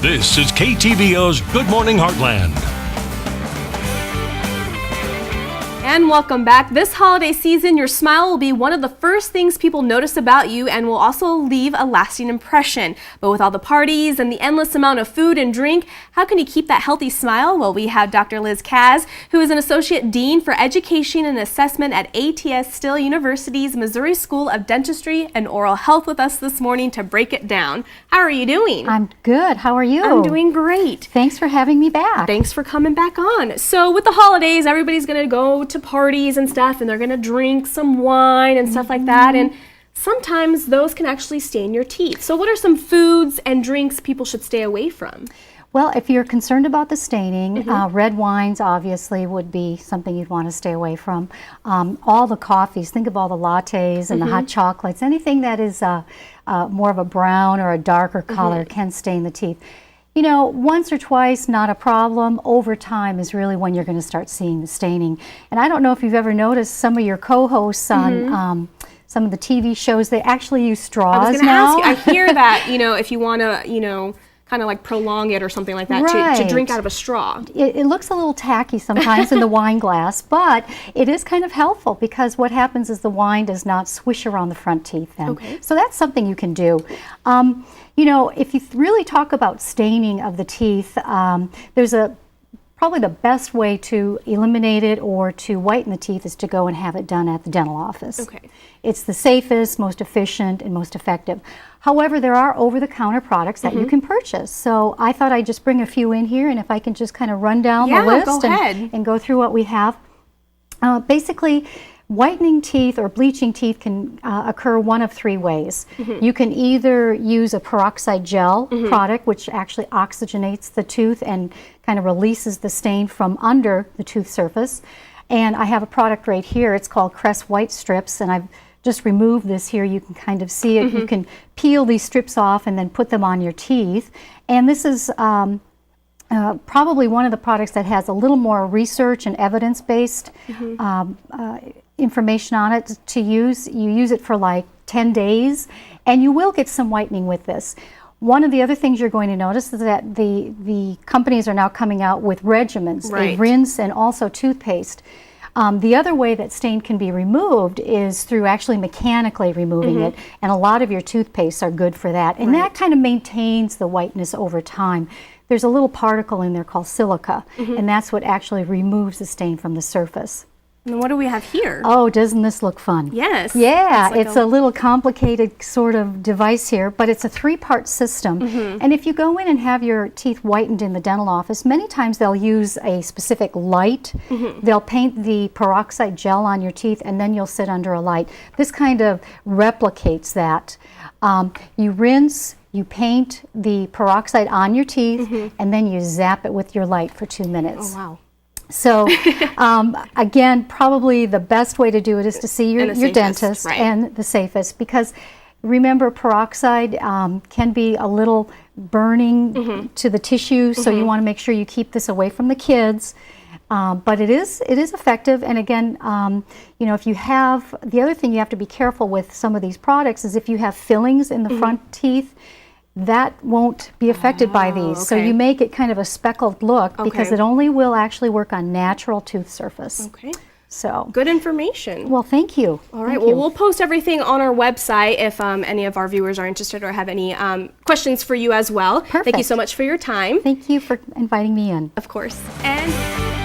This is KTVO's Good Morning Heartland. And welcome back. This holiday season, your smile will be one of the first things people notice about you and will also leave a lasting impression. But with all the parties and the endless amount of food and drink, how can you keep that healthy smile? Well, we have Dr. Liz Kaz, who is an Associate Dean for Education and Assessment at ATS Still University's Missouri School of Dentistry and Oral Health with us this morning to break it down. How are you doing? I'm good. How are you? I'm doing great. Thanks for having me back. Thanks for coming back on. So with the holidays, everybody's going to go to parties and stuff, and they're going to drink some wine and stuff like that, and sometimes those can actually stain your teeth. So what are some foods and drinks people should stay away from? Well, if you're concerned about the staining, red wines obviously would be something you'd want to stay away from. All the coffees, think of all the lattes and the hot chocolates, anything that is more of a brown or a darker color can stain the teeth. You know, once or twice, not a problem. Over time is really when you're going to start seeing the staining. And I don't know if you've ever noticed some of your co-hosts on some of the TV shows, they actually use straws now. I was going to ask you, I hear that, you know, if you want to, you know, kind of like prolong it or something like that, to drink out of a straw. It looks a little tacky sometimes in the wine glass, but it is kind of helpful because what happens is the wine does not swish around the front teeth then. Okay. So that's something you can do. You know, if you really talk about staining of the teeth, there's probably the best way to eliminate it or to whiten the teeth is to go and have it done at the dental office. Okay. It's the safest, most efficient, and most effective. However, there are over-the-counter products that you can purchase. So I thought I'd just bring a few in here, and if I can just kind of run down the list and go through what we have. Basically, whitening teeth or bleaching teeth can occur one of three ways. You can either use a peroxide gel product, which actually oxygenates the tooth and kind of releases the stain from under the tooth surface. And I have a product right here. It's called Crest White Strips, and I've just removed this here. You can kind of see it. You can peel these strips off and then put them on your teeth. And this is probably one of the products that has a little more research and evidence-based information on it to use. You use it for like 10 days, and you will get some whitening with this. One of the other things you're going to notice is that the companies are now coming out with regimens, a rinse and also toothpaste. The other way that stain can be removed is through actually mechanically removing it, and a lot of your toothpastes are good for that, and that kind of maintains the whiteness over time. There's a little particle in there called silica, and that's what actually removes the stain from the surface. And what do we have here? Oh, doesn't this look fun? Yes. Yeah, it's a little complicated sort of device here, but it's a three-part system. And if you go in and have your teeth whitened in the dental office, many times they'll use a specific light. They'll paint the peroxide gel on your teeth, and then you'll sit under a light. This kind of replicates that. You rinse, you paint the peroxide on your teeth, and then you zap it with your light for 2 minutes. Oh, wow. So, again, probably the best way to do it is to see your dentist, and the safest, because remember, peroxide can be a little burning to the tissue, so you want to make sure you keep this away from the kids. But it is effective, and again, you know, if you have, the other thing you have to be careful with some of these products is if you have fillings in the front teeth, that won't be affected by these. So you make it kind of a speckled look because it only will actually work on natural tooth surface. Okay. So good information. Well, thank you. All right. Well, we'll post everything on our website if any of our viewers are interested or have any questions for you as well. Perfect. Thank you so much for your time. Thank you for inviting me in. Of course. And